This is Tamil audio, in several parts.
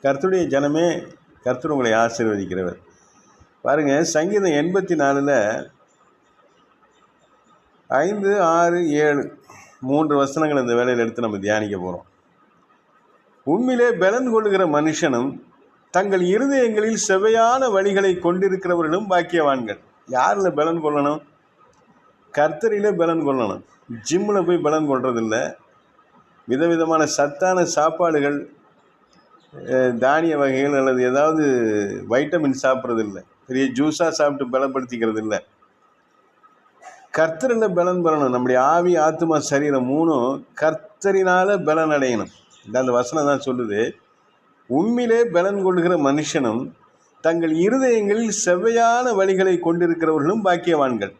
கர்த்தருடைய ஜனமே, கர்த்தர் உங்களை ஆசீர்வதிக்கிறவர். பாருங்கள், சங்கீதம் 84 5, 6, 7 3 வசனங்கள் இந்த வேலையில் எடுத்து நம்ம தியானிக்க போகிறோம். உண்மையிலே பலன் கொள்ளுகிற மனுஷனும் தங்கள் இருதயங்களில் செவையான வழிகளை கொண்டிருக்கிறவர்களும் பாக்கியவான்கள். யாரில் பலன் கொள்ளணும்? கர்த்தரிலே பலன் கொள்ளணும். ஜிம்மில் போய் பலன் கொள்றதில்ல, விதவிதமான சத்தான சாப்பாடுகள், தானிய வகைகள் அல்லது ஏதாவது வைட்டமின் சாப்பிட்றதில்லை, பெரிய ஜூஸாக சாப்பிட்டு பலப்படுத்திக்கிறது இல்லை. கர்த்தரில் பலன் பெறணும். நம்முடைய ஆவி, ஆத்மா, சரீரம் 3 கர்த்தரினால் பலன் அடையணும். அந்த வசனம் தான் சொல்லுது, உண்மையிலே பலன் கொள்கிற மனுஷனும் தங்கள் இருதயங்களில் செவ்வையான வழிகளை கொண்டிருக்கிறவர்களும் பாக்கியவான்கள்.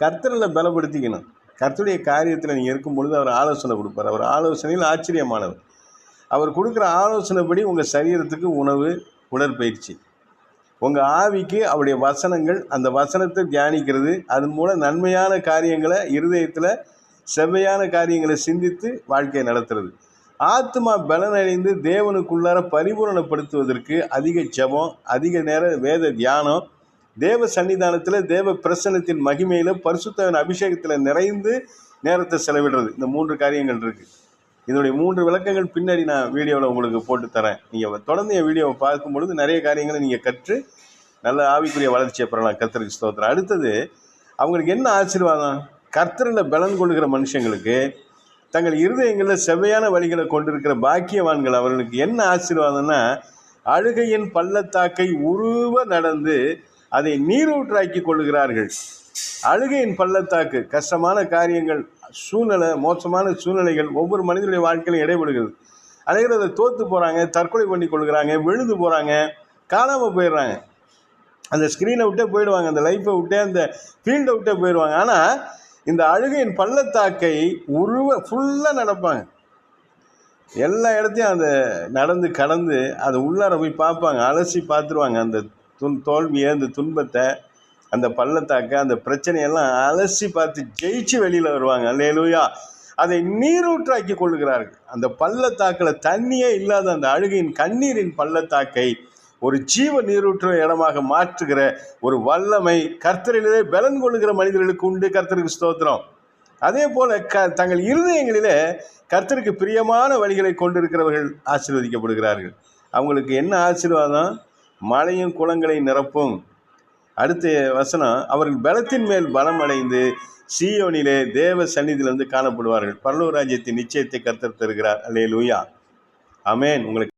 கர்த்தரில் பலப்படுத்திக்கணும். கர்த்தருடைய காரியத்தில் நீங்கள் இருக்கும் பொழுது அவர் ஆலோசனை கொடுப்பார். அவர் ஆலோசனையில் ஆச்சரியமானவர். அவர் கொடுக்குற ஆலோசனைப்படி உங்கள் சரீரத்துக்கு உணவு, உடற்பயிற்சி, உங்கள் ஆவிக்கு அவருடைய வசனங்கள், அந்த வசனத்தை தியானிக்கிறது, அதன் மூலம் நன்மையான காரியங்களை, இருதயத்தில் செவ்வையான காரியங்களை சிந்தித்து வாழ்க்கையை நடத்துறது. ஆத்மா பலனடைந்து தேவனுக்குள்ளார பரிபூரணப்படுத்துவதற்கு அதிக ஜெபம், அதிக நேரம் வேத தியானம், தேவ சன்னிதானத்தில், தேவ பிரசன்னத்தின் மகிமையில், பரிசுத்தவின் அபிஷேகத்தில் நிறைந்து நேரத்தை செலவிடுறது. இந்த 3 காரியங்கள் இருக்குது. இதனுடைய 3 விளக்கங்கள் பின்னாடி நான் வீடியோவில் உங்களுக்கு போட்டு தரேன். நீங்கள் தொடர்ந்து என் வீடியோவை பார்க்கும் பொழுது நிறைய காரியங்களை நீங்கள் கற்று நல்ல ஆவிக்குரிய வளர்ச்சியை பெறலாம். கர்த்தருக்கு ஸ்தோத்திரம். அடுத்தது, அவங்களுக்கு என்ன ஆசீர்வாதம்? கர்த்தரில் பலன் கொள்கிற மனுஷங்களுக்கு தங்கள் இருதயங்களில் செவ்வையான வழிகளை கொண்டிருக்கிற பாக்கியவான்கள். அவர்களுக்கு என்ன ஆசீர்வாதம்னா, அழுகையின் பள்ளத்தாக்கை உருவ நடந்து அதை நீரூற்றாக்கி கொள்ளுகிறார்கள். அழுகையின் பள்ளத்தாக்கு, கஷ்டமான காரியங்கள், சூழ்நிலை, மோசமான சூழ்நிலைகள் ஒவ்வொரு மனிதனுடைய வாழ்க்கையிலும் இடைபடுகிறது. அனைவரும் அதை தோற்று போகிறாங்க, தற்கொலை பண்ணி கொள்கிறாங்க, விழுந்து போகிறாங்க, காணாமல் போயிடுறாங்க. அந்த ஸ்க்ரீனை விட்டே போயிடுவாங்க, அந்த லைஃப்பை விட்டே, அந்த ஃபீல்டை விட்டே போயிடுவாங்க. ஆனால் இந்த அழுகையின் பள்ளத்தாக்கை ஃபுல்லாக நடப்பாங்க. எல்லா இடத்தையும் அதை நடந்து கடந்து அதை உள்ளார போய் பார்ப்பாங்க, அலசி பார்த்துருவாங்க. அந்த தோல்வியை, அந்த துன்பத்தை, அந்த பள்ளத்தாக்கை, அந்த பிரச்சனையெல்லாம் அலசி பார்த்து ஜெயிச்சு வெளியில் வருவாங்க. அல்லேலூயா. அதை நீரூற்றாக்கி கொள்ளுகிறார்கள். அந்த பள்ளத்தாக்கில் தண்ணியே இல்லாத அந்த அழுகையின் கண்ணீரின் பள்ளத்தாக்கை ஒரு ஜீவ நீரூற்ற இடமாக மாற்றுகிற ஒரு வல்லமை கர்த்தரிலே பலன் கொள்ளுகிற மனிதர்களுக்கு உண்டு. கர்த்தருக்கு ஸ்தோத்திரம். அதே போல தங்கள் இருதயங்களிலே கர்த்தருக்கு பிரியமான வழிகளை கொண்டிருக்கிறவர்கள் ஆசீர்வதிக்கப்படுகிறார்கள். அவங்களுக்கு என்ன ஆசீர்வாதம்? மலையும் குளங்களை நிரப்பும். அடுத்த வசனம், அவர்கள் பலத்தின் மேல் பலம் அடைந்து சீயோனிலே தேவ சந்நிதியிலிருந்து காணப்படுவார்கள். பரலோக ராஜ்யத்தின் நிச்சயத்தை கர்த்தர் தருகிறார். அல்லேலூயா. ஆமென். உங்களுக்கு